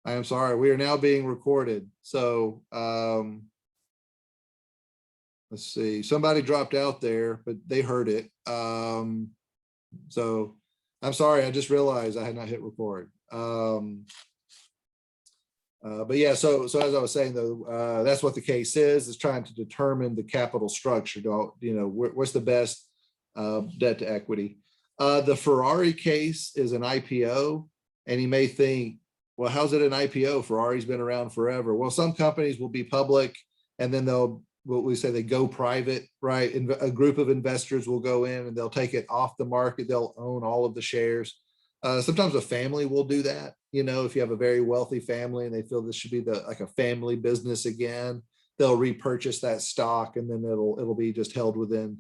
I am sorry. We are now being recorded. So let's see. Somebody dropped out there, but they heard it. So I'm sorry. I just realized I had not hit record. But yeah, so as I was saying, though, that's what the case is trying to determine the capital structure. What's the best debt to equity? The Ferrari case is an IPO, and you may think, well, how's it an IPO? Ferrari's been around forever. Well, some companies will be public, and then what we say, they go private, right? And a group of investors will go in and they'll take it off the market. They'll own all of the shares. Sometimes a family will do that. If you have a very wealthy family and they feel this should be like a family business again, they'll repurchase that stock, and then it'll be just held in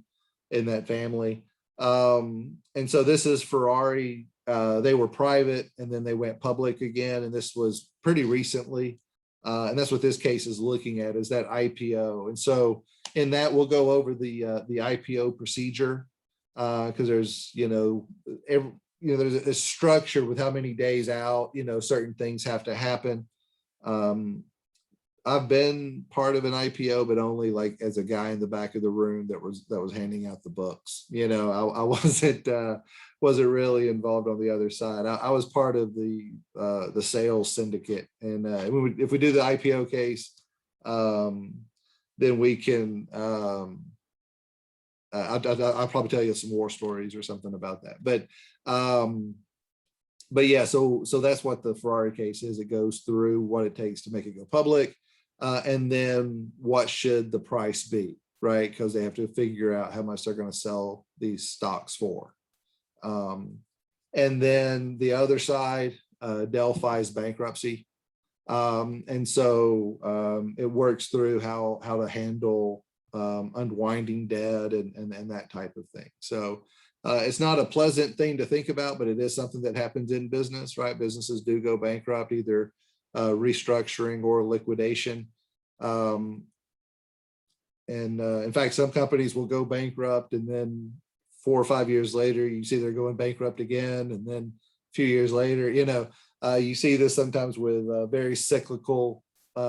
that family. And so this is Ferrari. They were private and then they went public again, and this was pretty recently. And that's what this case is looking at, is that IPO. And so in that, we'll go over the IPO procedure, because there's there's a structure with how many days out, certain things have to happen. I've been part of an IPO, but only like as a guy in the back of the room that was handing out the books. I wasn't really involved on the other side. I was part of the sales syndicate, and if we do the IPO case, then we can. I'll probably tell you some war stories or something about that, but yeah, so that's what the Ferrari case is. It goes through what it takes to make it go public. And then what should the price be, right? Because they have to figure out how much they're going to sell these stocks for. And then the other side, Delphi's bankruptcy. And so it works through how to handle unwinding debt and that type of thing. So it's not a pleasant thing to think about, but it is something that happens in business, right? Businesses do go bankrupt, either restructuring or liquidation. And in fact, some companies will go bankrupt, and then 4 or 5 years later, you see they're going bankrupt again. And then a few years later, you see this sometimes with very cyclical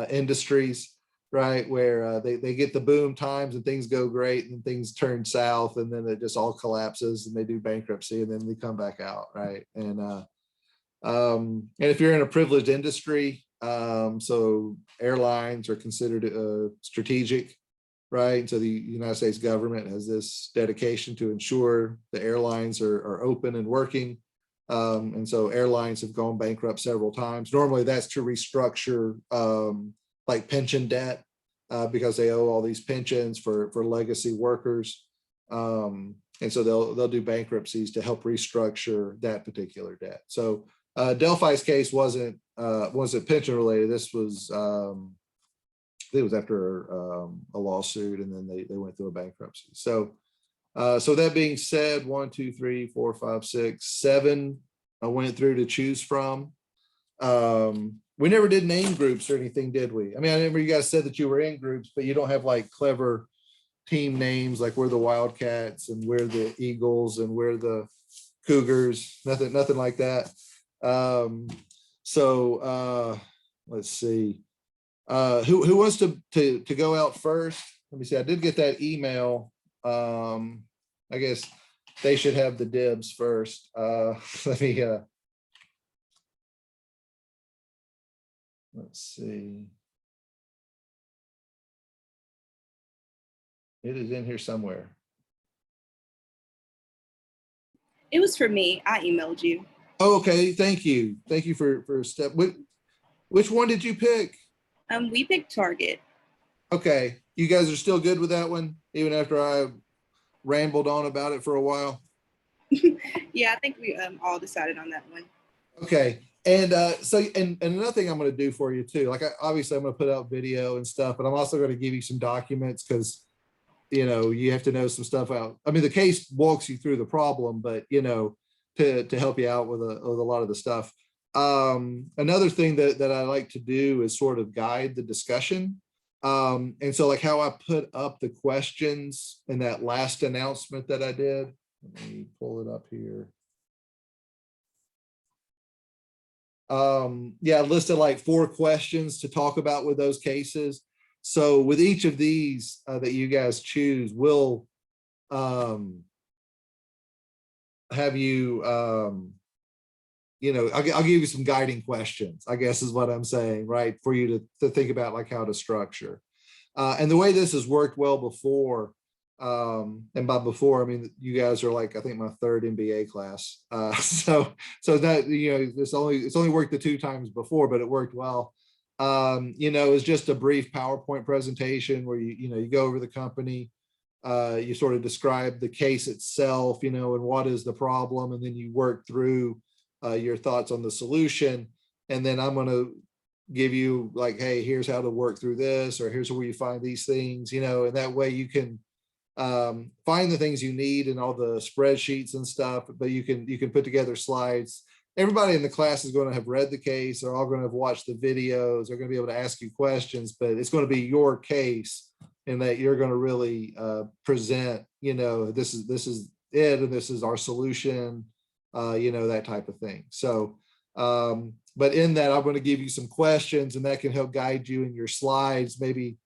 industries, right? Where they get the boom times and things go great, and then things turn south, and then it just all collapses and they do bankruptcy, and then they come back out, right? And if you're in a privileged industry, so airlines are considered strategic, right? And so the United States government has this dedication to ensure the airlines are open and working. And so airlines have gone bankrupt several times. Normally that's to restructure like pension debt, because they owe all these pensions for legacy workers. And so they'll do bankruptcies to help restructure that particular debt. So Delphi's case wasn't pension related. This was, I think it was after a lawsuit, and then they went through a bankruptcy. So that being said, 1, 2, 3, 4, 5, 6, 7 I went through to choose from. We never did name groups or anything, did we? I mean, I remember you guys said that you were in groups, but you don't have like clever team names, like we're the Wildcats and we're the Eagles and we're the Cougars, nothing like that. Let's see. Who wants to go out first? Let me see. I did get that email. I guess they should have the dibs first. Let me let's see. It is in here somewhere. It was for me. I emailed you. Oh, okay. Thank you. Thank you for step. Which one did you pick? We picked Target. Okay. You guys are still good with that one, even after I rambled on about it for a while? Yeah, I think we all decided on that one. Okay. And and another thing I'm going to do for you too, like obviously I'm going to put out video and stuff, but I'm also going to give you some documents, because you have to know some stuff out. I mean, the case walks you through the problem, but to help you out with a lot of the stuff. Another thing that I like to do is sort of guide the discussion. And so like how I put up the questions in that last announcement that I did, let me pull it up here. Yeah, listed like 4 questions to talk about with those cases. So with each of these that you guys choose, we'll have you, I'll give you some guiding questions, I guess is what I'm saying, right? For you to think about like how to structure. And the way this has worked well before, and by before, I mean, you guys are like, I think my 3rd MBA class. So that, it's only worked the 2 times before, but it worked well. It's just a brief PowerPoint presentation where you go over the company, you sort of describe the case itself, and what is the problem, and then you work through your thoughts on the solution. And then I'm going to give you like, hey, here's how to work through this, or here's where you find these things, and that way you can find the things you need in all the spreadsheets and stuff, but you can put together slides. Everybody in the class is going to have read the case. They're all going to have watched the videos. They're going to be able to ask you questions, but it's going to be your case, and that you're going to really present, this is it, and this is our solution, that type of thing. So, but in that, I'm going to give you some questions, and that can help guide you in your slides. Maybe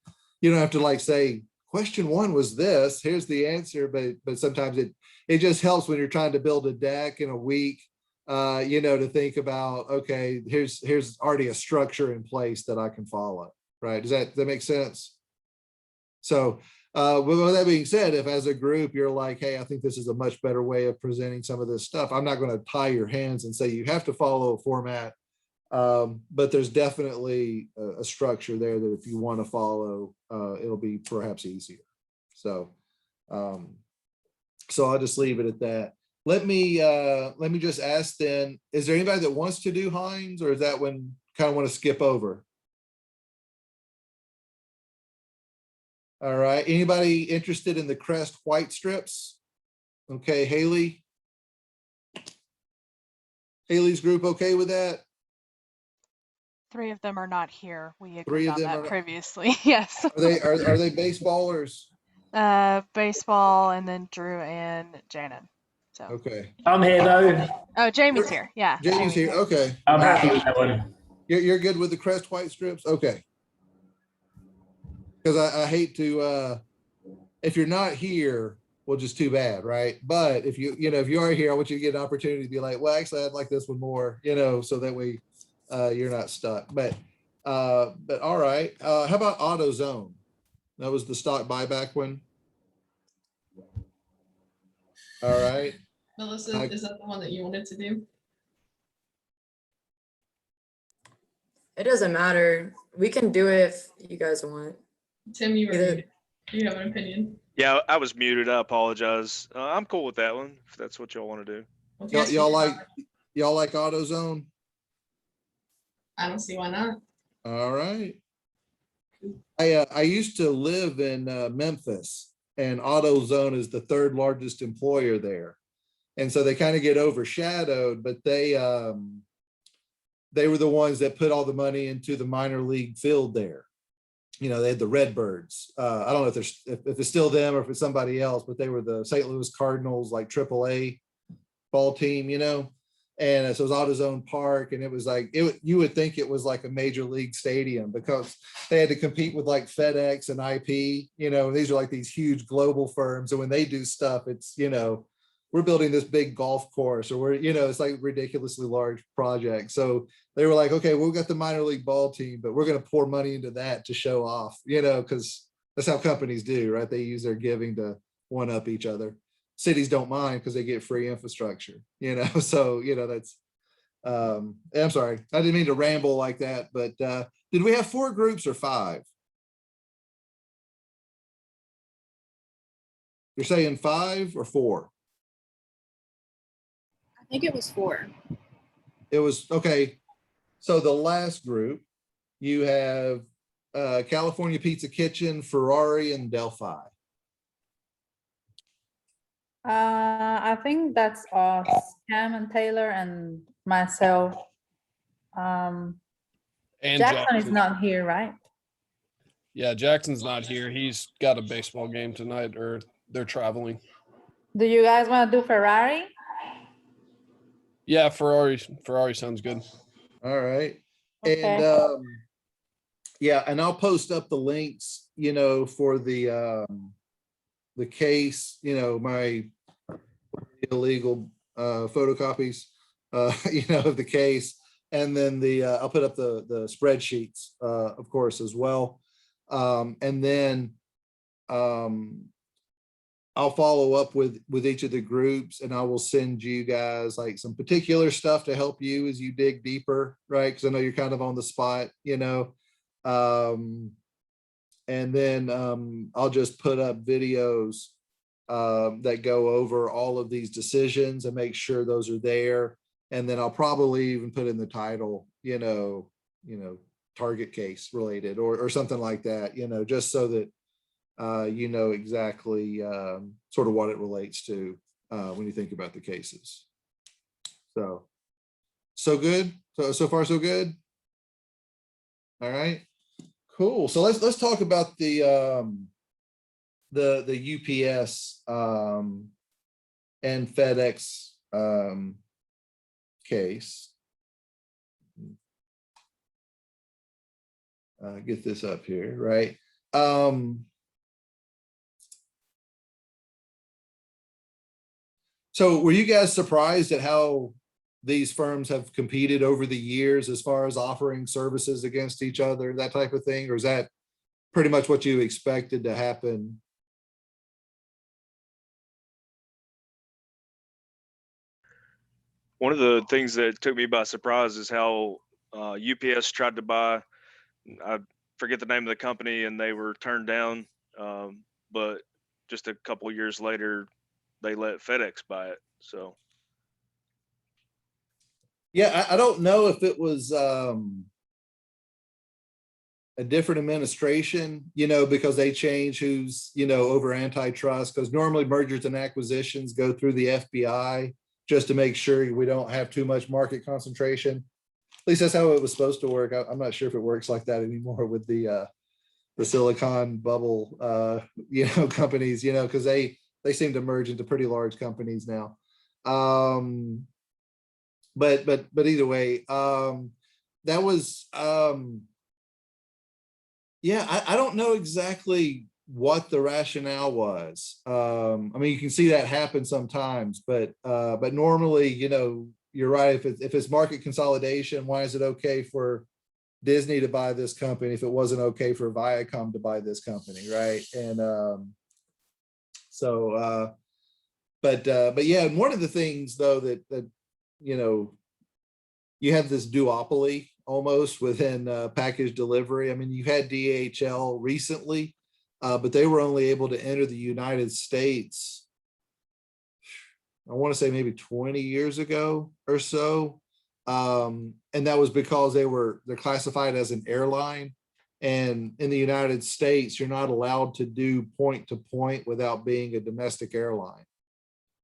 you don't have to like say, question 1 was this, here's the answer, but sometimes it just helps when you're trying to build a deck in a week, to think about, okay, here's already a structure in place that I can follow, right? Does that make sense? So with that being said, if as a group you're like, hey, I think this is a much better way of presenting some of this stuff, I'm not going to tie your hands and say you have to follow a format. But there's definitely a structure there that if you want to follow, it'll be perhaps easier. So I'll just leave it at that. Let me just ask then, is there anybody that wants to do Hines, or is that one kind of want to skip over? All right, anybody interested in the crest white strips? Okay, Haley's group okay with that? 3 of them are not here. We 3 agreed of on them that are previously. Yes. are they baseballers? Baseball, and then Drew and Janet. So. Okay. I'm here though. Oh, Jamie's here. Yeah. Jamie's here. Okay. I'm happy with that one. You're good with the crest white strips? Okay. Because I hate to, if you're not here, well, just too bad, right? But if if you are here, I want you to get an opportunity to be like, well, actually, I'd like this one more, so that way you're not stuck. But all right. How about AutoZone? That was the stock buyback one. All right. Melissa, is that the one that you wanted to do? It doesn't matter. We can do it if you guys want. Tim, you Either- do you have an opinion? Yeah, I was muted. I apologize. I'm cool with that one if that's what y'all want to do. Well, if you guys Y'all figure it like out, AutoZone? I don't see why not. All right. I used to live in Memphis, and AutoZone is the 3rd largest employer there, and so they kind of get overshadowed. But they were the ones that put all the money into the minor league field there. They had the Redbirds. I don't know if it's still them or if it's somebody else, but they were the St. Louis Cardinals, like AAA ball team. And so it was AutoZone Park, and it was like you would think it was like a major league stadium because they had to compete with like FedEx and IP. These are like these huge global firms, and when they do stuff, it's we're building this big golf course, or it's like ridiculously large project. So they were like, okay, we've got the minor league ball team, but we're going to pour money into that to show off, because that's how companies do, right? They use their giving to one up each other. Cities don't mind because they get free infrastructure, so, that's, I'm sorry, I didn't mean to ramble like that, but did we have 4 groups or 5? You're saying 5 or 4? I think it was 4. It was, okay. So the last group, you have California Pizza Kitchen, Ferrari, and Delphi. I think that's us, Cam and Taylor and myself. And Jackson is not here, right? Yeah, Jackson's not here. He's got a baseball game tonight, or they're traveling. Do you guys want to do Ferrari? Yeah, Ferrari sounds good. All right. And Okay. yeah, and I'll post up the links, for the case, my illegal photocopies, of the case. And then I'll put up the spreadsheets, of course, as well. And then I'll follow up with each of the groups, and I will send you guys like some particular stuff to help you as you dig deeper, right? Because I know you're kind of on the spot, and then I'll just put up videos that go over all of these decisions and make sure those are there. And then I'll probably even put in the title, target case related or something like that, just so that exactly sort of what it relates to when you think about the cases. So good. So far so good. All right, cool. So let's talk about the UPS and FedEx case. Get this up here, right? So were you guys surprised at how these firms have competed over the years as far as offering services against each other, that type of thing? Or is that pretty much what you expected to happen? One of the things that took me by surprise is how UPS tried to buy, I forget the name of the company, and they were turned down. But just a couple years later, they let FedEx buy it. So Yeah, I don't know if it was a different administration, because they change who's, over antitrust, because normally mergers and acquisitions go through the FBI just to make sure we don't have too much market concentration. At least that's how it was supposed to work. I'm not sure if it works like that anymore with the silicon bubble, companies, because they seem to merge into pretty large companies now. But either way, that was, yeah, I don't know exactly what the rationale was. I mean, you can see that happen sometimes, but normally, you're right. If it's market consolidation, why is it okay for Disney to buy this company if it wasn't okay for Viacom to buy this company, right? And but yeah, and one of the things though that you have this duopoly almost within package delivery. I mean, you had DHL recently, but they were only able to enter the United States, I want to say maybe 20 years ago or so. And that was because they're classified as an airline. And in the United States, you're not allowed to do point to point without being a domestic airline,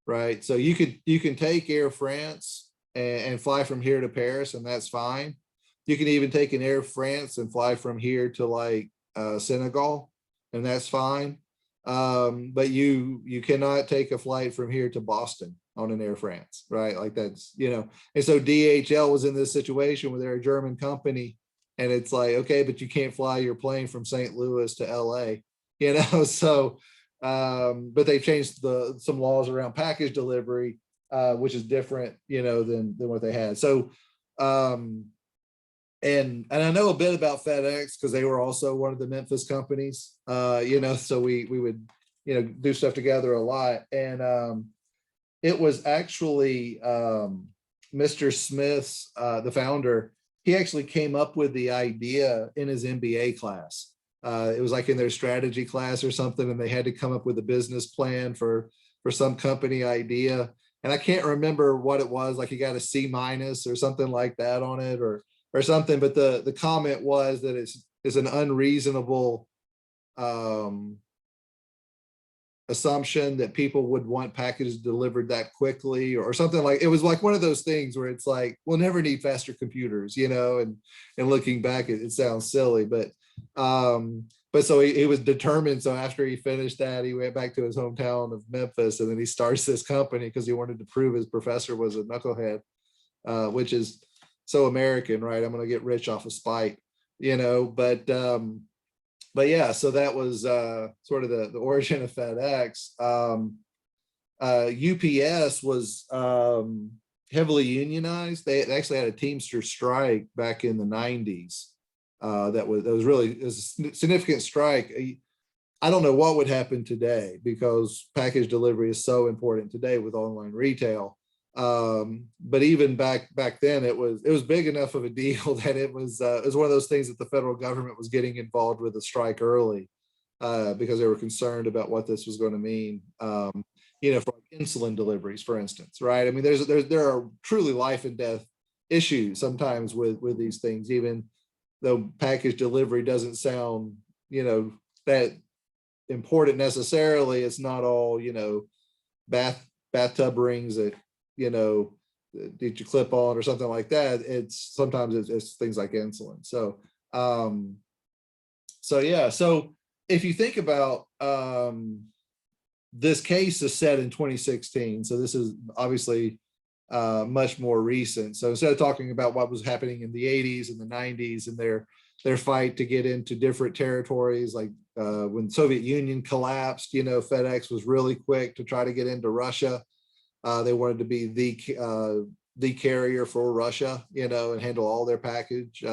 right? So you can take Air France and fly from here to Paris, and that's fine. You can even take an Air France and fly from here to like Senegal, and that's fine. But you cannot take a flight from here to Boston on an Air France, right? Like that's, and so DHL was in this situation where they're a German company, and it's like, okay, but you can't fly your plane from St. Louis to LA, so but they changed some laws around package delivery, which is different, than what they had. So and I know a bit about FedEx because they were also one of the Memphis companies, so we would, do stuff together a lot. And it was actually Mr. Smith's, the founder, he actually came up with the idea in his MBA class. It was like in their strategy class or something, and they had to come up with a business plan for some company idea. And I can't remember what it was, like he got a C- or something like that on it, or something. But the comment was that it's an unreasonable assumption that people would want packages delivered that quickly, or something. Like it was like one of those things where it's like, we'll never need faster computers, and looking back, it sounds silly, but so he was determined. So after he finished that, he went back to his hometown of Memphis, and then he starts this company because he wanted to prove his professor was a knucklehead, which is so American, right? I'm going to get rich off of spite, but yeah, so that was sort of the origin of FedEx. UPS was heavily unionized. They actually had a Teamster strike back in the 90s. That was really a significant strike. I don't know what would happen today because package delivery is so important today with online retail. But even back then, it was big enough of a deal that it was one of those things that the federal government was getting involved with a strike early because they were concerned about what this was going to mean. For like insulin deliveries, for instance, right? I mean, there are truly life and death issues sometimes with these things, even though package delivery doesn't sound, that important necessarily. It's not all, bathtub rings that, that you clip on or something like that. Sometimes it's things like insulin. So yeah. So if you think about this case is set in 2016. So this is obviously much more recent. So instead of talking about what was happening in the 80s and the 90s and their fight to get into different territories, like when the Soviet Union collapsed, FedEx was really quick to try to get into Russia. They wanted to be the carrier for Russia, and handle all their package,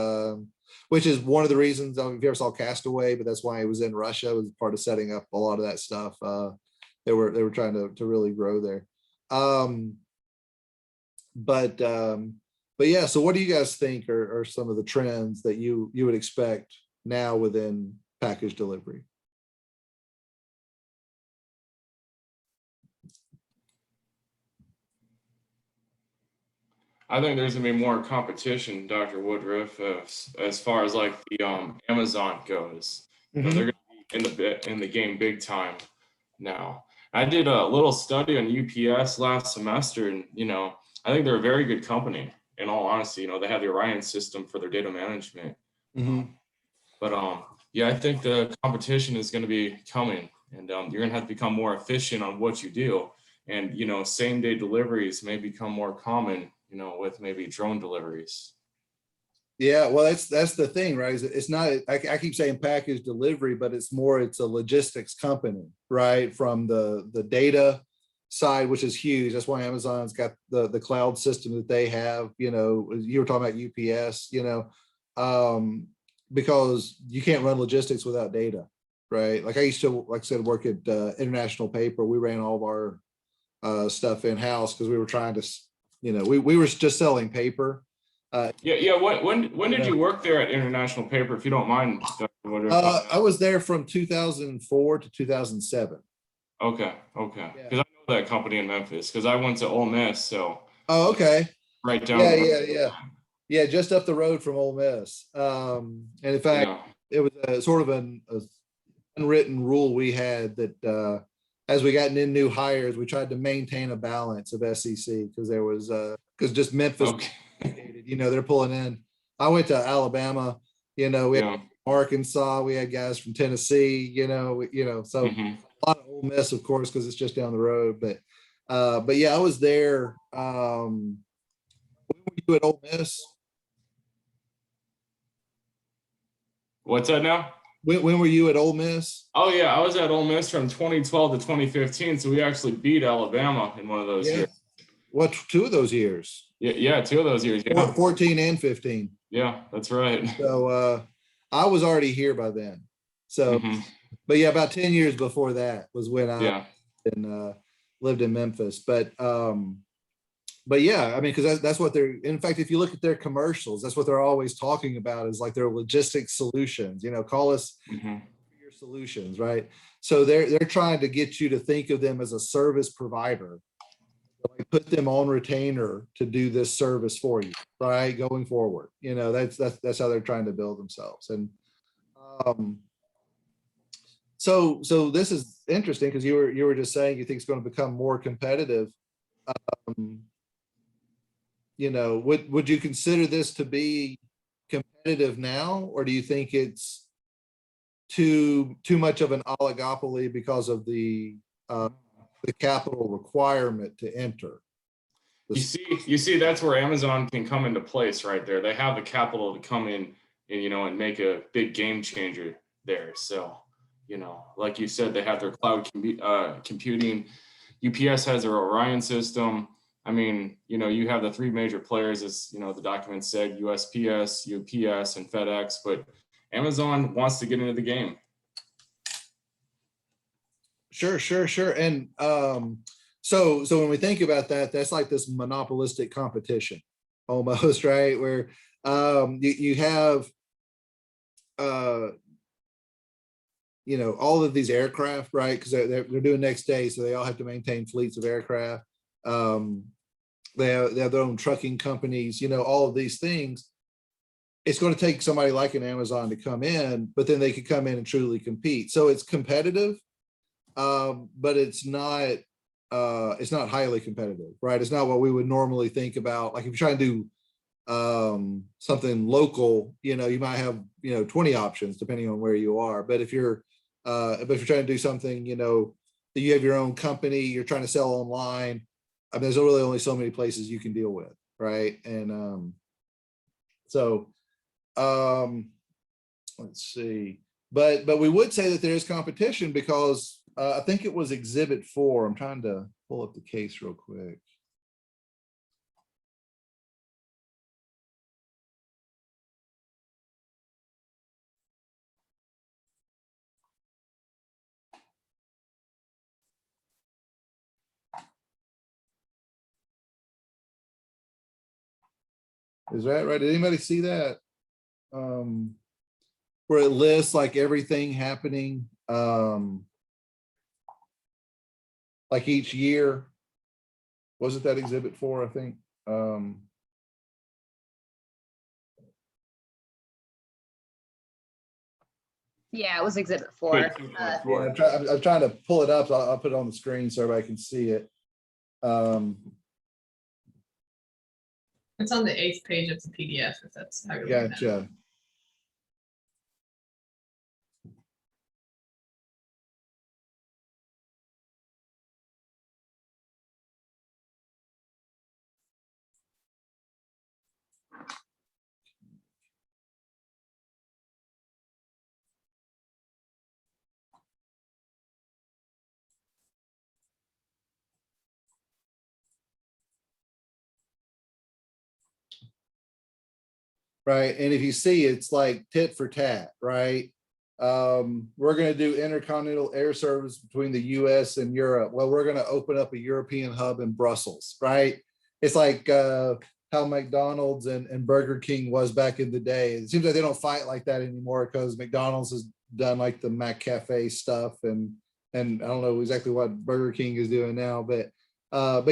which is one of the reasons. I don't know if you ever saw Castaway, but that's why it was in Russia. It was part of setting up a lot of that stuff. They were trying to really grow there. But yeah, so what do you guys think are some of the trends that you would expect now within package delivery? I think there's gonna be more competition, Dr. Woodruff, as far as like the Amazon goes. They're gonna be in the game big time now. I did a little study on UPS last semester, and I think they're a very good company. In all honesty, they have the Orion system for their data management. But yeah, I think the competition is going to be coming, and you're going to have to become more efficient on what you do. And same day deliveries may become more common, with maybe drone deliveries. Yeah, well, that's the thing, right? It's not. I keep saying package delivery, but it's a logistics company, right? From the data side, which is huge. That's why Amazon's got the cloud system that they have. You were talking about UPS. Because you can't run logistics without data, right? Like I used to, like I said, work at International Paper. We ran all of our stuff in house because we were trying to, we were just selling paper. Yeah. When did you work there at International Paper, if you don't mind? I was there from 2004 to 2007. Okay. Because I know that company in Memphis because I went to Ole Miss. So. Oh, okay. Right down. Yeah, just up the road from Ole Miss. And in fact, it was a sort of an unwritten rule we had that as we got in new hires, we tried to maintain a balance of SEC because there was because just Memphis, they're pulling in. I went to Alabama, we had Arkansas, we had guys from Tennessee, so a lot of Ole Miss, of course, because it's just down the road. But yeah, I was there. When were you at Ole Miss? What's that now? When were you at Ole Miss? Oh yeah, I was at Ole Miss from 2012 to 2015. So we actually beat Alabama in one of those years. What, 2 of those years? Yeah, 2 of those years. Yeah. 14 and 15. Yeah, that's right. So I was already here by then. So, but yeah, about 10 years before that was when I lived in Memphis. But yeah, I mean, because that's what they're, in fact, if you look at their commercials, that's what they're always talking about is like their logistics solutions, call us your solutions, right? So they're trying to get you to think of them as a service provider, like put them on retainer to do this service for you, right? Going forward, that's how they're trying to build themselves. And so this is interesting because you were just saying you think it's going to become more competitive. Would you consider this to be competitive now, or do you think it's too much of an oligopoly because of the capital requirement to enter? You see, that's where Amazon can come into place right there. They have the capital to come in and, and make a big game changer there. So, like you said, they have their cloud computing. UPS has their Orion system. I mean, you have the three major players, as the document said, USPS, UPS, and FedEx, but Amazon wants to get into the game. Sure. And so when we think about that, that's like this monopolistic competition almost, right? Where you have all of these aircraft, right? Because they're doing next day, so they all have to maintain fleets of aircraft. They have their own trucking companies, all of these things. It's going to take somebody like an Amazon to come in, but then they could come in and truly compete. So it's competitive, but it's not highly competitive, right? It's not what we would normally think about. Like if you're trying to do something local, you might have 20 options depending on where you are. But if you're trying to do something, that you have your own company, you're trying to sell online. I mean, there's really only so many places you can deal with, right? And let's see. But we would say that there is competition because I think it was Exhibit 4. I'm trying to pull up the case real quick. Is that right? Did anybody see that? Where it lists like everything happening like each year. Was it that Exhibit 4, I think? Yeah, it was Exhibit 4. Yeah, I'm trying to pull it up. So I'll put it on the screen so everybody can see it. It's on the 8th page of the PDF, if that's how you're looking at it. Gotcha. Right. And if you see, it's like tit for tat, right? We're going to do intercontinental air service between the US and Europe. Well, we're going to open up a European hub in Brussels, right? It's like how McDonald's and Burger King was back in the day. It seems like they don't fight like that anymore because McDonald's has done like the McCafe stuff and I don't know exactly what Burger King is doing now, but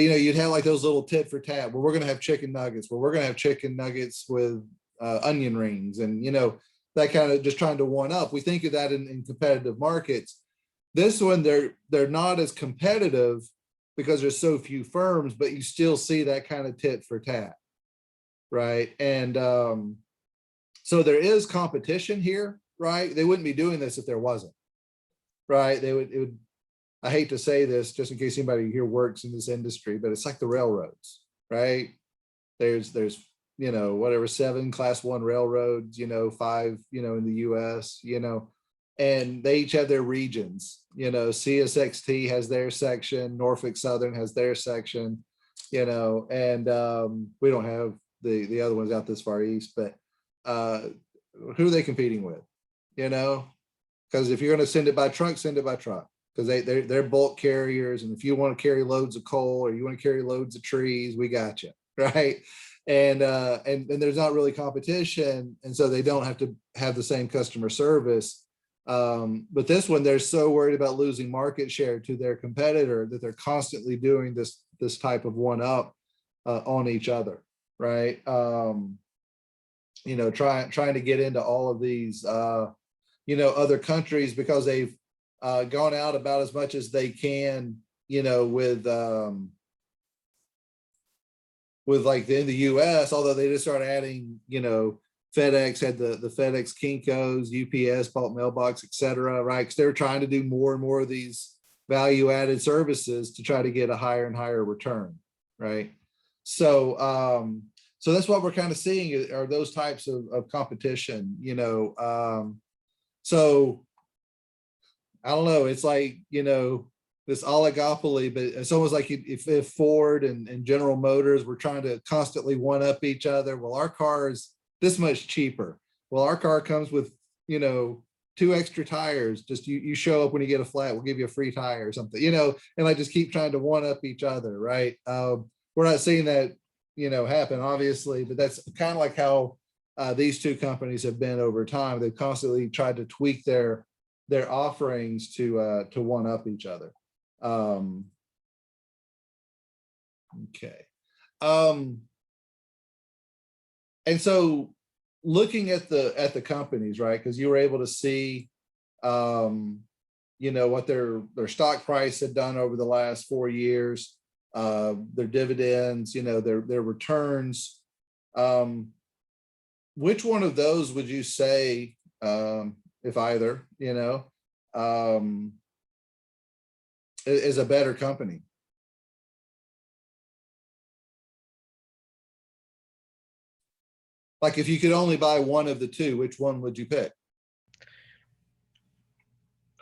you'd have like those little tit for tat where we're going to have chicken nuggets, where we're going to have chicken nuggets with onion rings and that kind of just trying to one up. We think of that in competitive markets. This one, they're not as competitive because there's so few firms, but you still see that kind of tit for tat, right? And so there is competition here, right? They wouldn't be doing this if there wasn't, right? It would. I hate to say this just in case anybody here works in this industry, but it's like the railroads, right? There's whatever 7 Class 1 railroads, 5 in the US, and they each have their regions. CSXT has their section, Norfolk Southern has their section, and we don't have the other ones out this far east, but who are they competing with? Because if you're going to send it by truck, send it by truck, because they're bulk carriers, and if you want to carry loads of coal or you want to carry loads of trees, we got you, right? And there's not really competition, and so they don't have to have the same customer service. But this one, they're so worried about losing market share to their competitor that they're constantly doing this type of one up on each other, right? Trying to get into all of these other countries because they've gone out about as much as they can, with like in the US, although they just started adding, FedEx had the FedEx Kinkos, UPS, bulk mailbox, et cetera, right? Because they're trying to do more and more of these value-added services to try to get a higher and higher return, right? So that's what we're kind of seeing are those types of competition, so I don't know, it's like, this oligopoly, but it's almost like if Ford and General Motors were trying to constantly one up each other. Well, our car is this much cheaper. Well, our car comes with, 2 extra tires. Just you show up when you get a flat, we'll give you a free tire or something, and I just keep trying to one up each other, right? We're not seeing that, happen, obviously, but that's kind of like how these 2 companies have been over time. They've constantly tried to tweak their offerings to one up each other. Okay. And so looking at the companies, right? Because you were able to see, what their stock price had done over the last 4 years, their dividends, their returns. Which one of those would you say, if either, is a better company? Like if you could only buy one of the 2, which one would you pick?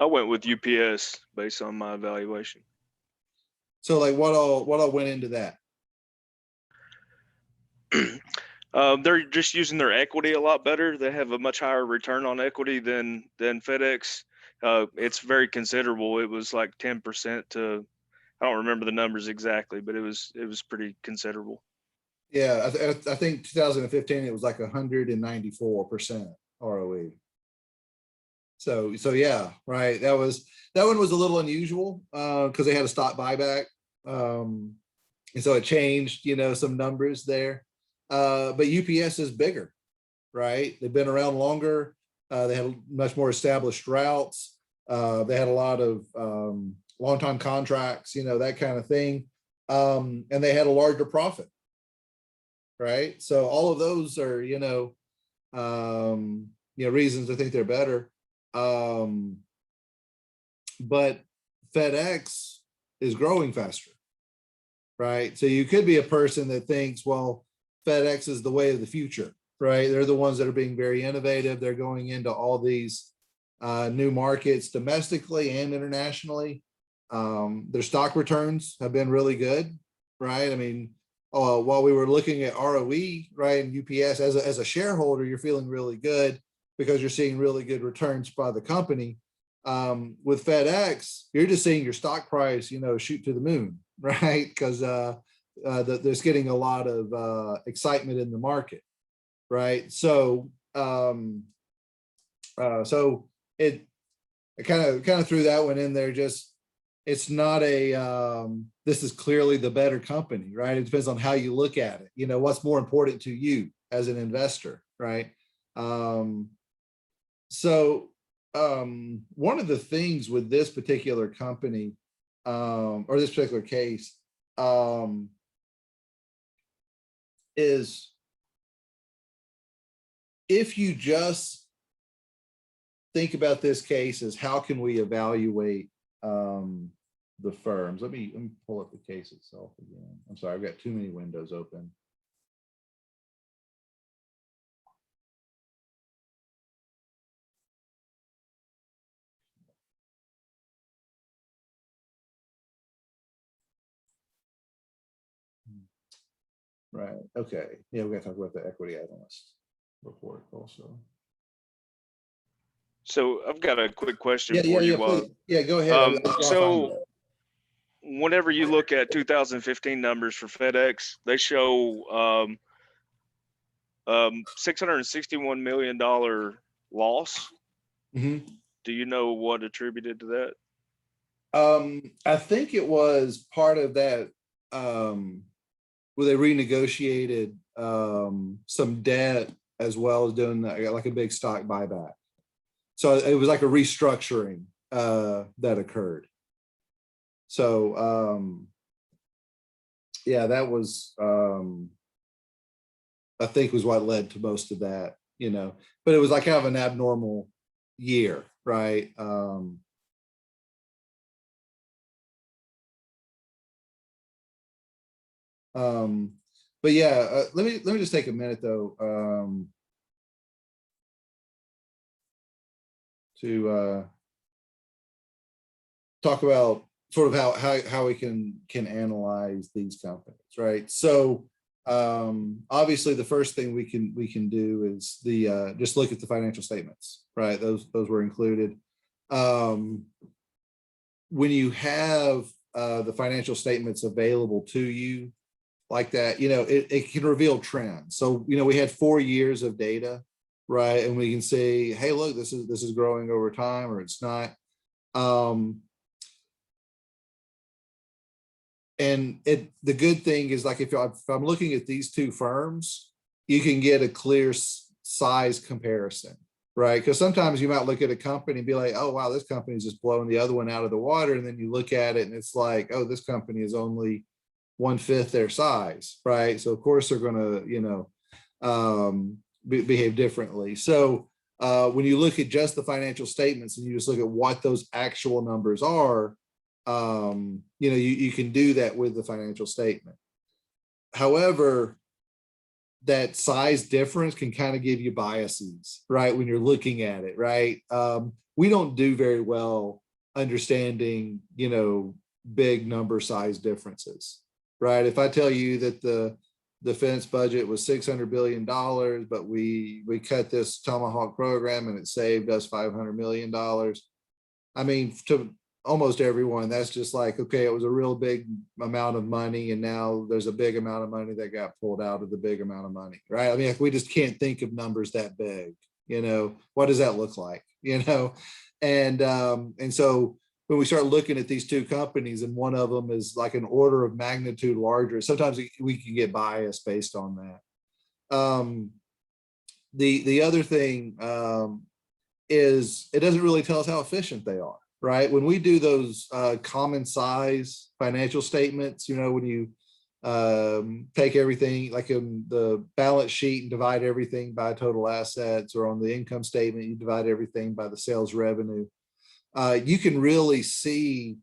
I went with UPS based on my evaluation. So like what all went into that? They're just using their equity a lot better. They have a much higher return on equity than FedEx. It's very considerable. It was like 10% to, I don't remember the numbers exactly, but it was pretty considerable. Yeah, I think 2015 it was like 194% ROE. So yeah, right. That one was a little unusual because they had a stock buyback, and so it changed, some numbers there. But UPS is bigger, right? They've been around longer. They have much more established routes. They had a lot of long-time contracts, that kind of thing, and they had a larger profit. Right. So all of those are, reasons to think they're better. But FedEx is growing faster. Right. So you could be a person that thinks, well, FedEx is the way of the future. Right. They're the ones that are being very innovative. They're going into all these new markets domestically and internationally. Their stock returns have been really good. Right. I mean, while we were looking at ROE, right, and UPS as a shareholder, you're feeling really good because you're seeing really good returns by the company. With FedEx, you're just seeing your stock price, shoot to the moon, right? Because there's getting a lot of excitement in the market, right? So, it I kind of threw that one in there. Just it's not this is clearly the better company, right? It depends on how you look at it. What's more important to you as an investor, right? One of the things with this particular company, or this particular case, is if you just think about this case as how can we evaluate the firms. Let me pull up the case itself again. I'm sorry, I've got too many windows open. Right. Okay. Yeah, we got to talk about the equity analyst report also. So I've got a quick question Yeah, for you. please. Yeah, go ahead. So whenever you look at 2015 numbers for FedEx, they show $661 million loss. Mm-hmm. Do you know what attributed to that? I think it was part of that where they renegotiated some debt as well as doing like a big stock buyback. So it was like a restructuring that occurred. So yeah, that was I think was what led to most of that, but it was like kind of an abnormal year, right? but yeah, let me just take a minute though, to talk about sort of how we can analyze these companies, right? So obviously the first thing we can do is the just look at the financial statements, right? Those were included. When you have the financial statements available to you like that, you know, it can reveal trends. So, you know, we had 4 years of data, right? And we can say, hey, look, this is growing over time, or it's not. And the good thing is, like, if I'm looking at these two firms, you can get a clear size comparison, right? Because sometimes you might look at a company and be like, oh, wow, this company is just blowing the other one out of the water. And then you look at it and it's like, oh, this company is only 1/5 their size, right? So of course they're going to, you know, behave differently. So when you look at just the financial statements and you just look at what those actual numbers are, you know, you can do that with the financial statement. However, that size difference can kind of give you biases, right? When you're looking at it, right? We don't do very well understanding, you know, big number size differences, right? If I tell you that the defense budget was $600 billion, but we cut this Tomahawk program and it saved us $500 million. I mean, to almost everyone, that's just like, okay, it was a real big amount of money, and now there's a big amount of money that got pulled out of the big amount of money, right? I mean, we just can't think of numbers that big, you know. What does that look like, you know? And so when we start looking at these two companies and one of them is like an order of magnitude larger, sometimes we can get biased based on that. The other thing is it doesn't really tell us how efficient they are, right? When we do those common size financial statements, you know, when you take everything like in the balance sheet and divide everything by total assets, or on the income statement, you divide everything by the sales revenue, you can really see,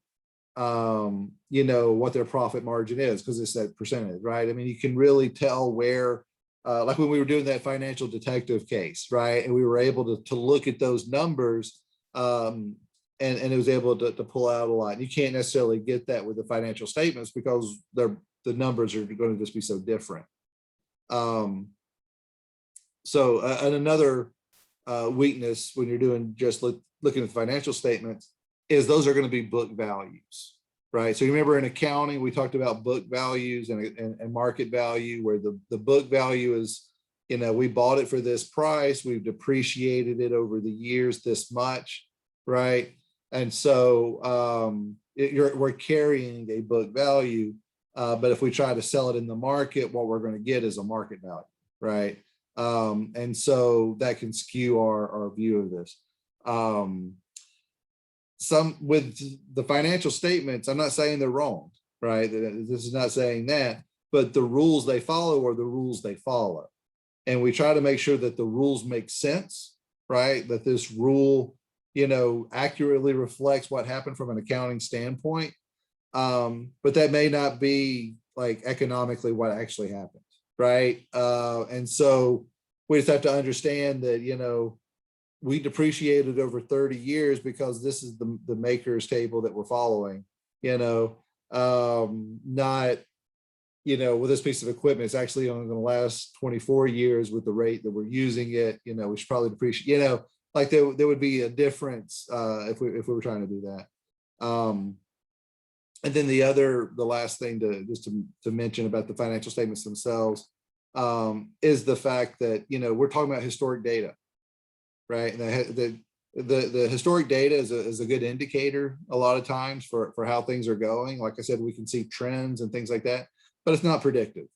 you know, what their profit margin is, because it's that percentage, right? I mean, you can really tell where, like when we were doing that financial detective case, right? And we were able to look at those numbers, and it was able to pull out a lot. You can't necessarily get that with the financial statements because the numbers are going to just be so different. And another weakness when you're doing just looking at the financial statements is those are going to be book values, right? So you remember in accounting, we talked about book values and market value, where the book value is, you know, we bought it for this price, we've depreciated it over the years this much, right? And so we're carrying a book value, but if we try to sell it in the market, what we're going to get is a market value, right? And so that can skew our view of this. Some with the financial statements, I'm not saying they're wrong, right? This is not saying that, but the rules they follow are the rules they follow. And we try to make sure that the rules make sense, right? That this rule, you know, accurately reflects what happened from an accounting standpoint. But that may not be like economically what actually happened, right? And so we just have to understand that, you know, we depreciated over 30 years because this is the maker's table that we're following, you know, not, you know, with this piece of equipment, it's actually only going to last 24 years with the rate that we're using it. You know, we should probably depreciate, you know, like there would be a difference if we were trying to do that. And then the last thing to mention about the financial statements themselves is the fact that, you know, we're talking about historic data, right? And the historic data is a good indicator a lot of times for how things are going. Like I said, we can see trends and things like that, but it's not predictive,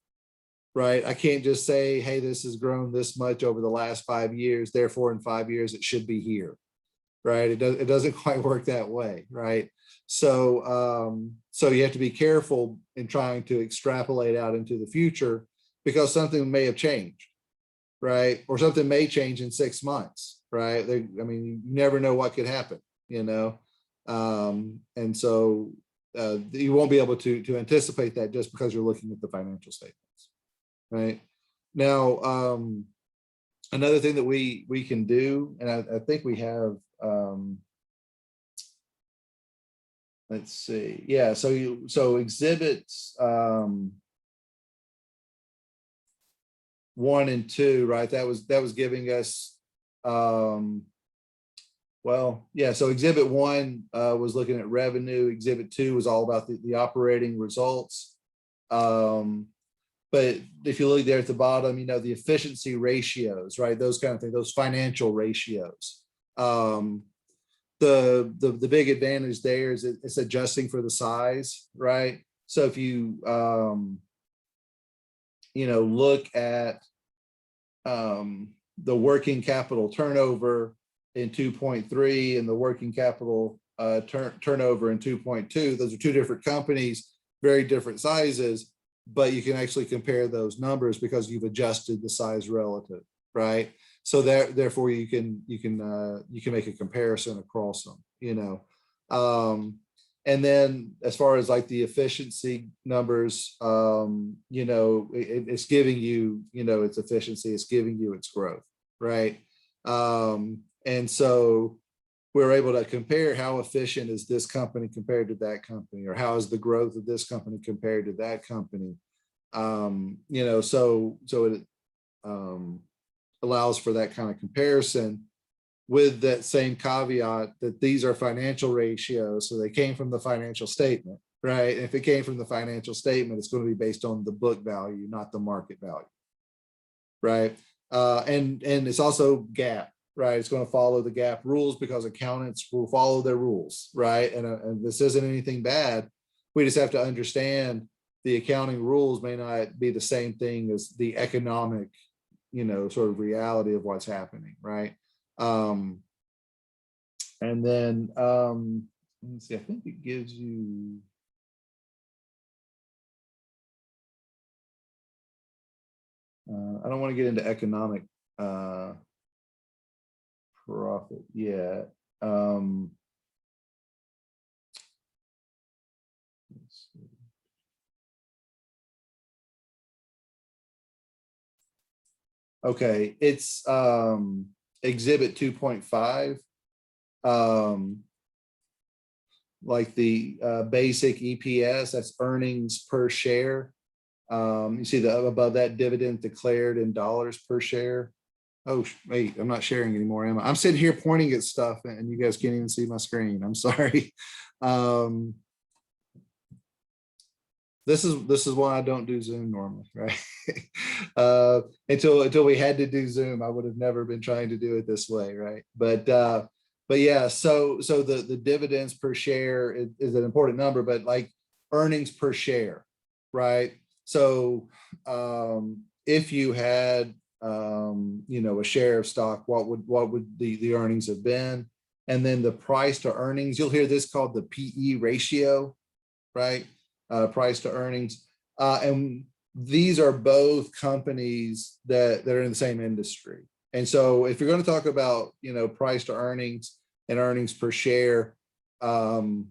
right? I can't just say, hey, this has grown this much over the last 5 years, therefore in 5 years it should be here, right? It doesn't quite work that way, right? So so you have to be careful in trying to extrapolate out into the future, because something may have changed, right? Or something may change in 6 months, right? I mean, you never know what could happen, you know? And so you won't be able to anticipate that just because you're looking at the financial statements. right? Now, another thing that we can do, and I think we have, let's see, yeah, so exhibits 1 and 2, right? That was giving us, well, yeah, so exhibit 1 was looking at revenue. Exhibit 2 was all about the operating results. But if you look there at the bottom, the efficiency ratios, right? Those kind of things, those financial ratios. The big advantage there is it's adjusting for the size, right? So if you look at the working capital turnover in 2.3 and the working capital turnover in 2.2, those are two different companies, very different sizes, but you can actually compare those numbers because you've adjusted the size relative, right? So therefore you can make a comparison across them, and then as far as like the efficiency numbers, it's giving you, its efficiency, it's giving you its growth, right? And so we're able to compare how efficient is this company compared to that company, or how is the growth of this company compared to that company. So it allows for that kind of comparison, with that same caveat that these are financial ratios. So they came from the financial statement, right? And if it came from the financial statement, it's going to be based on the book value, not the market value, right? And it's also GAAP, right? It's going to follow the GAAP rules because accountants will follow their rules, right? And this isn't anything bad. We just have to understand the accounting rules may not be the same thing as the economic, sort of reality of what's happening, right? And then let me see, I think it gives you, I don't want to get into economic profit yet. Let's see. Okay, it's exhibit 2.5, like the basic EPS, that's earnings per share. You see above that, dividend declared in dollars per share. Oh, wait, I'm not sharing anymore, am I? I'm sitting here pointing at stuff and you guys can't even see my screen. I'm sorry. This is why I don't do Zoom normally, right? Until we had to do Zoom, I would have never been trying to do it this way, right? But yeah, so the dividends per share is an important number, but like earnings per share, right? So if you had a share of stock, what would the earnings have been? And then the price to earnings, you'll hear this called the PE ratio, right? Price to earnings. And these are both companies that are in the same industry. And so if you're going to talk about, price to earnings and earnings per share, well,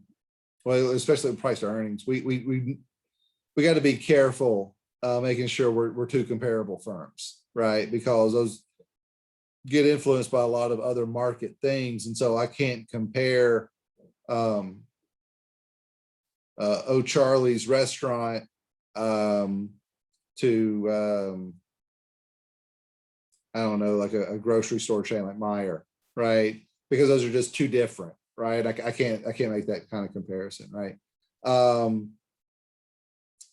especially price to earnings, we got to be careful making sure we're two comparable firms, right? Because those get influenced by a lot of other market things. And so I can't compare O'Charlie's restaurant to I don't know, like a grocery store chain like Meijer, right? Because those are just too different, right? I can't make that kind of comparison, right?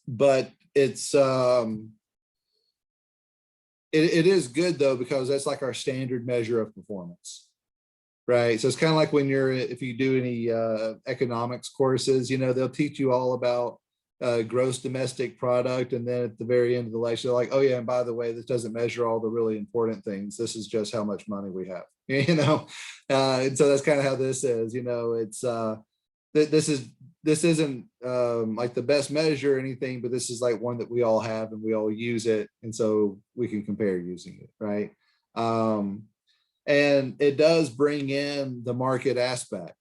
But it's it is good though, because that's like our standard measure of performance, right? So it's kind of like when if you do any economics courses, they'll teach you all about gross domestic product, and then at the very end of the lecture, they're like, oh yeah, and by the way, this doesn't measure all the really important things. This is just how much money we have, and so that's kind of how this is. It's this isn't like the best measure or anything, but this is like one that we all have and we all use it, and so we can compare using it, right? And it does bring in the market aspect,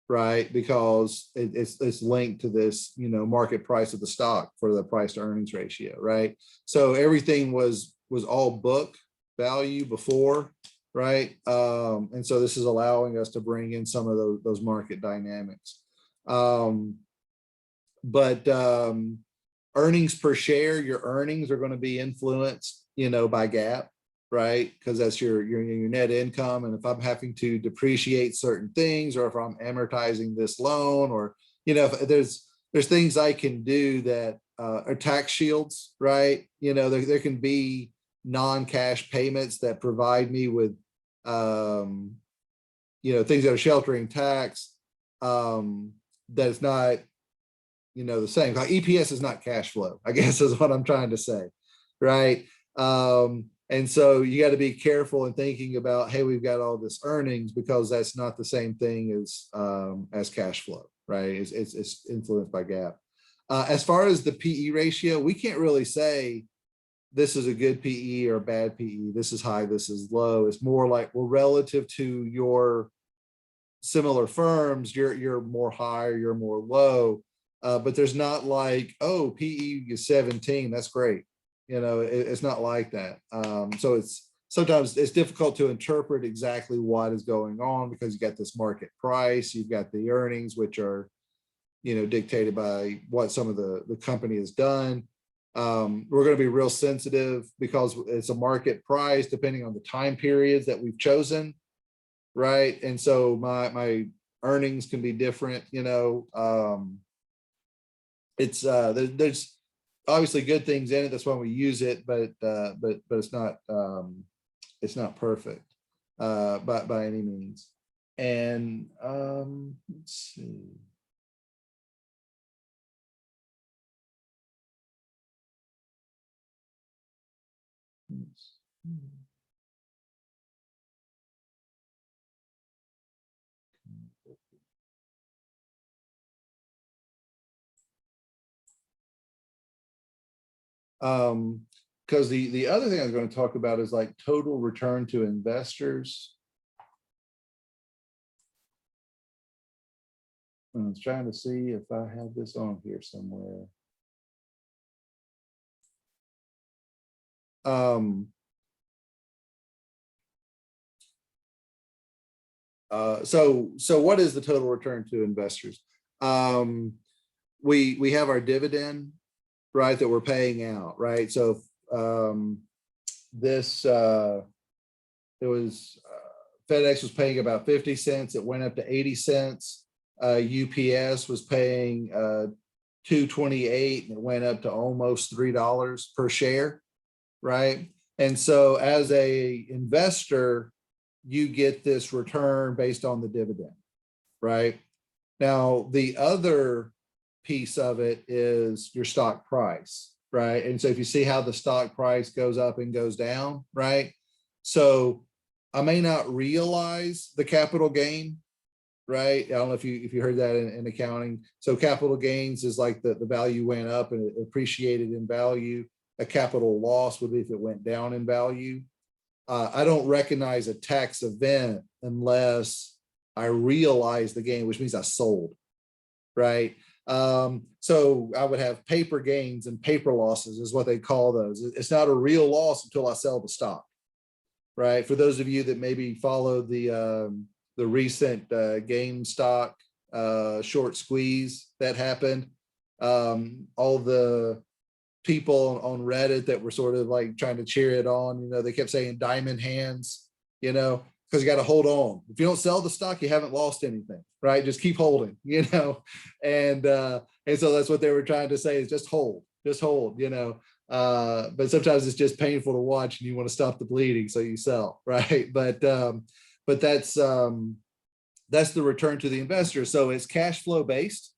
right? Because it's linked to this, market price of the stock for the price to earnings ratio, right? So everything was all book value before, right? And so this is allowing us to bring in some of those market dynamics. But earnings per share, your earnings are going to be influenced, by GAAP, right? Because that's your net income. And if I'm having to depreciate certain things, or if I'm amortizing this loan, or, if there's things I can do that are tax shields, right? There can be non-cash payments that provide me with, things that are sheltering tax, that is not, the same. Like EPS is not cash flow, I guess is what I'm trying to say, right? And so you got to be careful in thinking about, hey, we've got all this earnings, because that's not the same thing as cash flow, right? It's influenced by GAAP. As far as the PE ratio, we can't really say this is a good PE or a bad PE. This is high, this is low. It's more like, well, relative to your similar firms, you're more high or you're more low. But there's not like, oh, PE is 17, that's great. It's not like that. So sometimes it's difficult to interpret exactly what is going on, because you got this market price, you've got the earnings, which are, dictated by what some of the company has done. We're going to be real sensitive, because it's a market price depending on the time periods that we've chosen, right? And so my earnings can be different. It's there's obviously good things in it. That's why we use it, but it's not perfect by any means. And let's see. Because the other thing I was going to talk about is like total return to investors. I was trying to see if I have this on here somewhere. So what is the total return to investors? We have our dividend, right, that we're paying out, right? So this it was FedEx was paying about 50 cents. It went up to 80 cents. UPS was paying $2.28, and it went up to almost $3 per share, right? And so as a investor, you get this return based on the dividend, right? Now, the other piece of it is your stock price, right? And so if you see how the stock price goes up and goes down, right? So I may not realize the capital gain, right? I don't know if you heard that in accounting. So capital gains is like the value went up and it appreciated in value. A capital loss would be if it went down in value. I don't recognize a tax event unless I realize the gain, which means I sold, right? So I would have paper gains and paper losses is what they call those. It's not a real loss until I sell the stock, right? For those of you that maybe follow the recent GameStop short squeeze that happened, all the people on Reddit that were sort of like trying to cheer it on, they kept saying diamond hands, because you got to hold on. If you don't sell the stock, you haven't lost anything, right? Just keep holding, and so that's what they were trying to say, is just hold, but sometimes it's just painful to watch and you want to stop the bleeding, so you sell, right? But that's the return to the investor. So it's cash flow based,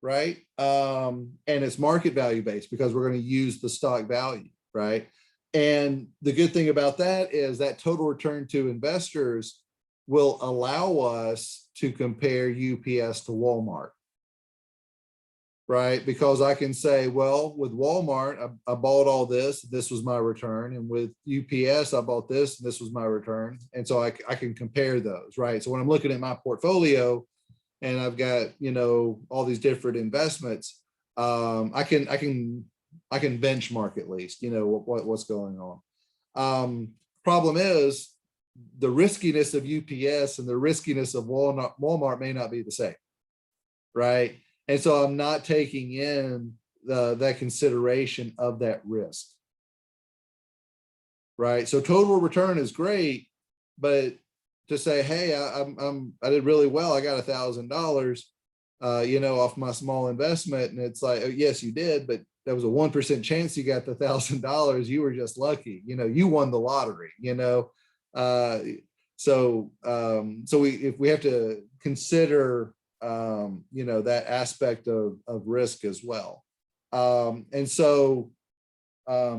right? And it's market value based, because we're going to use the stock value, right? And the good thing about that is that total return to investors will allow us to compare UPS to Walmart, right? Because I can say, well, with Walmart, I bought all this was my return. And with UPS, I bought this, and this was my return. And so I can compare those, right? So when I'm looking at my portfolio, and I've got, all these different investments, I can benchmark at least, what's going on. Problem is the riskiness of UPS and the riskiness of Walmart may not be the same, right? And so I'm not taking in that consideration of that risk, right? So total return is great, but to say, hey, I did really well, I got $1,000, off my small investment, and it's like, oh, yes, you did, but that was a 1% chance you got the $1,000. You were just lucky, you won the lottery, so if we have to consider, that aspect of risk as well. And so, I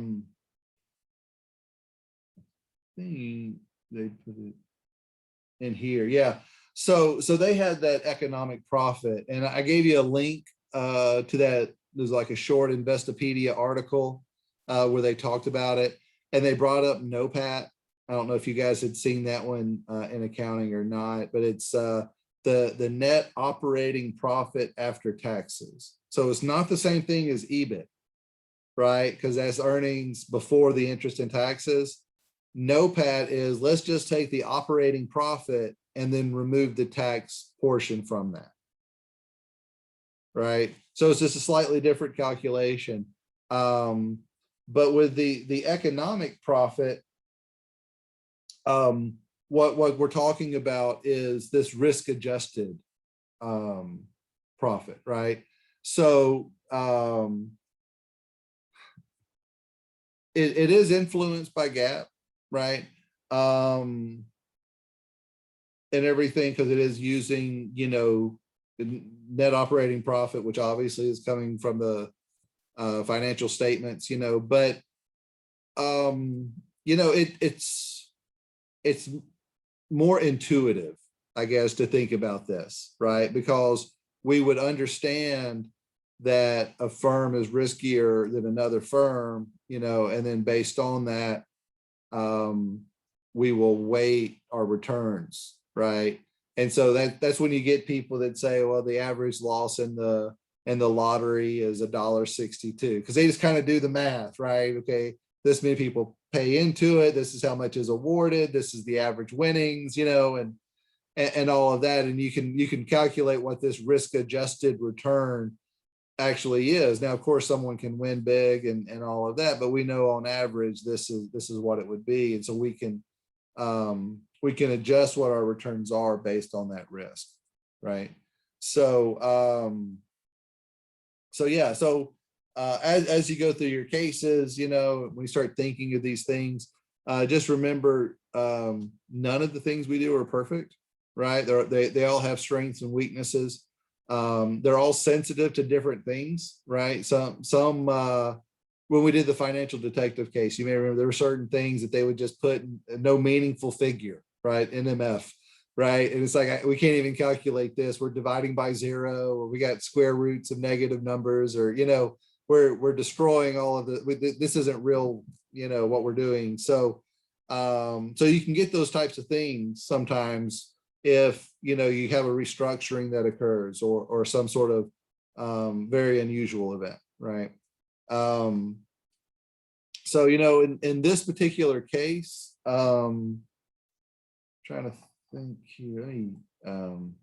think they put it in here. Yeah. So they had that economic profit, and I gave you a link to that. There's like a short Investopedia article where they talked about it, and they brought up NOPAT. I don't know if you guys had seen that one in accounting or not, but it's the net operating profit after taxes. So it's not the same thing as EBIT, right? Because that's earnings before the interest and taxes. NOPAT is, let's just take the operating profit and then remove the tax portion from that, right? So it's just a slightly different calculation. But with the economic profit, what we're talking about is this risk adjusted profit, right? So it is influenced by GAAP, right? And everything, because it is using, net operating profit, which obviously is coming from the financial statements, but it's more intuitive, I guess, to think about this, right? Because we would understand that a firm is riskier than another firm, and then based on that, we will weight our returns, right? And so that's when you get people that say, well, the average loss in the lottery is $1.62, because they just kind of do the math, right? Okay, this many people pay into it, this is how much is awarded, this is the average winnings, and all of that, and you can calculate what this risk adjusted return actually is. Now, of course, someone can win big and all of that, but we know on average this is what it would be, and so we can adjust what our returns are based on that risk, right? So yeah, so as you go through your cases, when you start thinking of these things, just remember, none of the things we do are perfect, right? They all have strengths and weaknesses. They're all sensitive to different things, right? Some when we did the financial detective case, you may remember there were certain things that they would just put in no meaningful figure, right? NMF, right? And it's like, we can't even calculate this. We're dividing by 0, or we got square roots of negative numbers, or, we're destroying all of the, this isn't real, what we're doing. So, so you can get those types of things sometimes if, you have a restructuring that occurs, or some sort of very unusual event, right? So, in this particular case, trying to think here, trying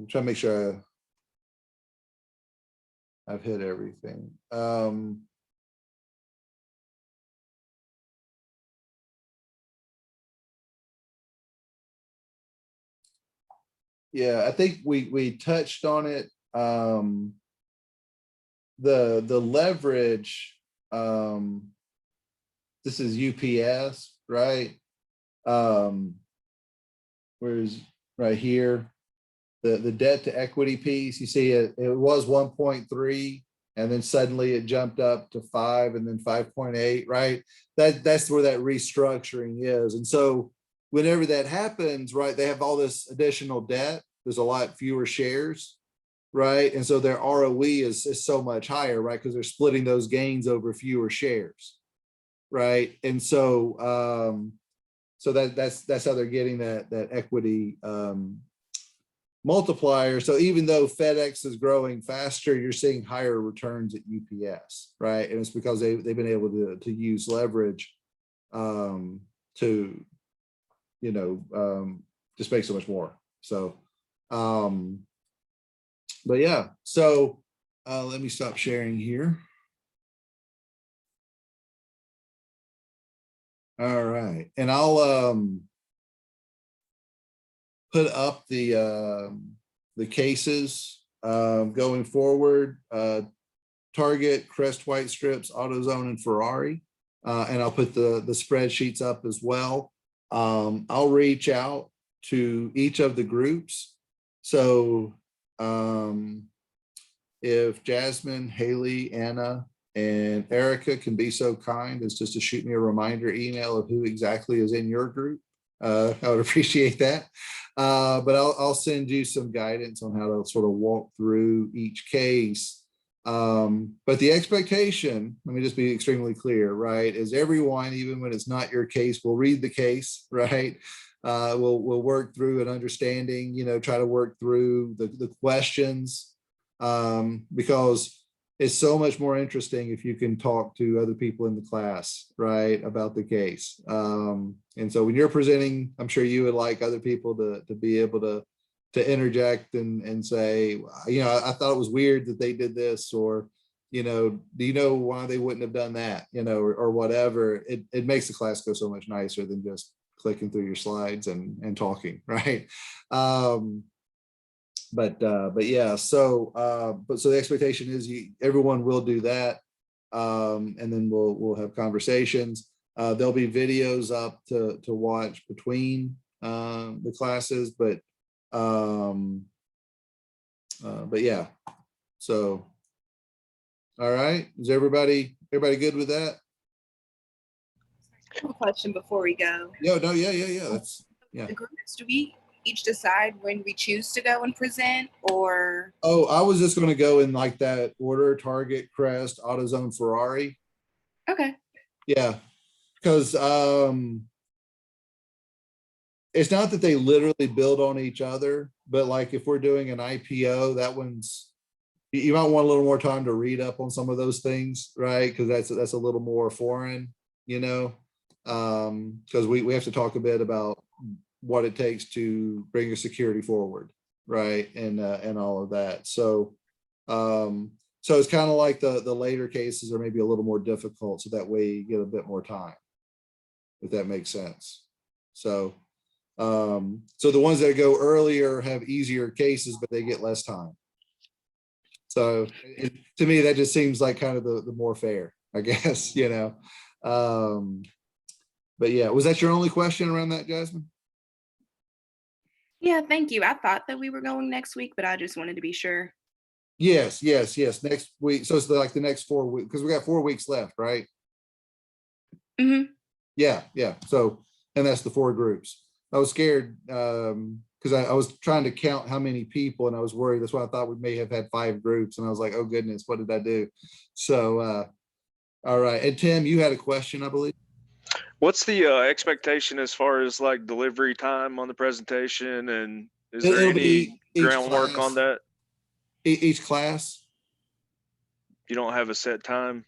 to make sure I've hit everything. Yeah, I think we touched on it. The leverage, this is UPS, right? Whereas right here, the debt to equity piece, you see it was 1.3, and then suddenly it jumped up to 5, and then 5.8, right? That's where that restructuring is. And so whenever that happens, right, they have all this additional debt, there's a lot fewer shares, right? And so their ROE is so much higher, right? Because they're splitting those gains over fewer shares, right? And so so that's how they're getting that equity multiplier. So even though FedEx is growing faster, you're seeing higher returns at UPS, right? And it's because they've been able to use leverage to, you know, just make so much more. So, but yeah, so let me stop sharing here. All right, and I'll put up the cases going forward. Target, Crest White Strips, AutoZone, and Ferrari. And I'll put the spreadsheets up as well. I'll reach out to each of the groups. So if Jasmine, Haley, Anna, and Erica can be so kind as just to shoot me a reminder email of who exactly is in your group, I would appreciate that. But I'll send you some guidance on how to sort of walk through each case. But the expectation, let me just be extremely clear, right, is everyone, even when it's not your case, will read the case, right? We'll work through an understanding, you know, try to work through the questions, because it's so much more interesting if you can talk to other people in the class, right, about the case. And so when you're presenting, I'm sure you would like other people to be able to interject and say, you know, I thought it was weird that they did this, or, you know, do you know why they wouldn't have done that, you know, or whatever. It makes the class go so much nicer than just clicking through your slides and talking, right? But yeah, so so the expectation is everyone will do that, and then we'll have conversations. There'll be videos up to watch between the classes, but yeah. So, all right, is everybody good with that? I have a question before we go. Yeah, no, yeah. That's The groups, do we each decide when we choose to go and present, or? Oh, I was just going to go in like that order: Target, Crest, AutoZone, Ferrari. Okay. Yeah, because it's not that they literally build on each other, but like if we're doing an IPO, that one's, you might want a little more time to read up on some of those things, right? Because that's a little more foreign, you know, because we have to talk a bit about what it takes to bring a security forward, right, and all of that. So so it's kind of like the later cases are maybe a little more difficult, so that way you get a bit more time, if that makes sense. So so the ones that go earlier have easier cases, but they get less time. So to me, that just seems like kind of the more fair, I guess, you know. But yeah, was that your only question around that, Jasmine? Yeah, thank you. I thought that we were going next week, but I just wanted to be sure. Yes. Next week. So it's like the next 4 weeks, because we got 4 weeks left, right? Mm-hmm. Yeah. So, and that's the 4 groups. I was scared because I was trying to count how many people, and I was worried. That's why I thought we may have had 5 groups, and I was like, oh goodness, what did I do? So, all right. And Tim, you had a question, I believe. What's the expectation as far as like delivery time on the presentation, and is there It'll be any each groundwork class. on that? Each class? You don't have a set time?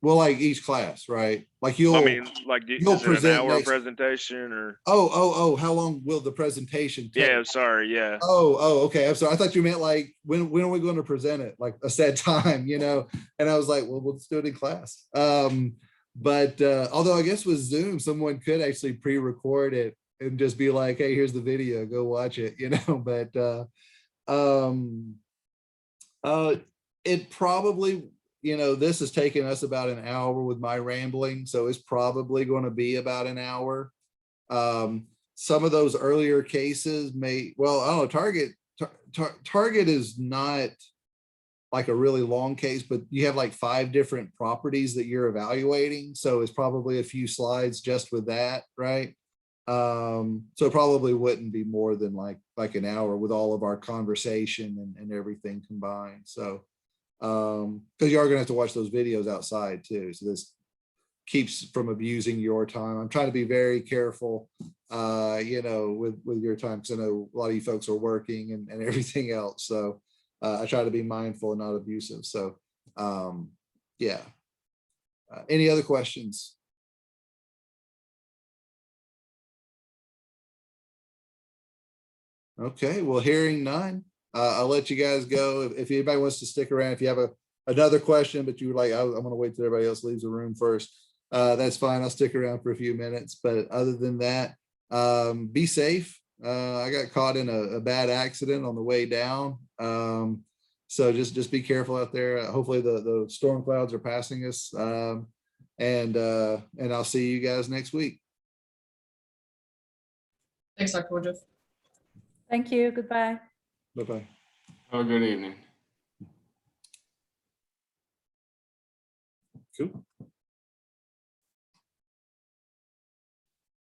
Well, like each class, right? Like I you'll mean, like, you'll is it an present hour next. presentation or? Oh, how long will the presentation take? Yeah, sorry, yeah. Oh, okay. I'm sorry. I thought you meant like when are we going to present it? Like a set time, you know? And I was like, well, we'll just do it in class. But although I guess with Zoom, someone could actually pre-record it and just be like, hey, here's the video, go watch it, you know. But it probably, you know, this has taken us about an hour with my rambling, so it's probably going to be about an hour. Some of those earlier cases may, well, I don't know, Target is not like a really long case, but you have like 5 different properties that you're evaluating, so it's probably a few slides just with that, right? So it probably wouldn't be more than like an hour with all of our conversation and everything combined. So, because you are gonna have to watch those videos outside too. So this keeps from abusing your time. I'm trying to be very careful, with your time, because I know a lot of you folks are working and everything else. So I try to be mindful and not abusive. So yeah. Any other questions? Okay, well, hearing none, I'll let you guys go. If anybody wants to stick around, if you have another question, but you would like, I'm gonna wait till everybody else leaves the room first. That's fine. I'll stick around for a few minutes. But other than that, be safe. I got caught in a bad accident on the way down. So just be careful out there. Hopefully the storm clouds are passing us. And I'll see you guys next week. Thanks, Dr. Woodruff. Thank you. Goodbye. Bye-bye. Have a good evening. Cool.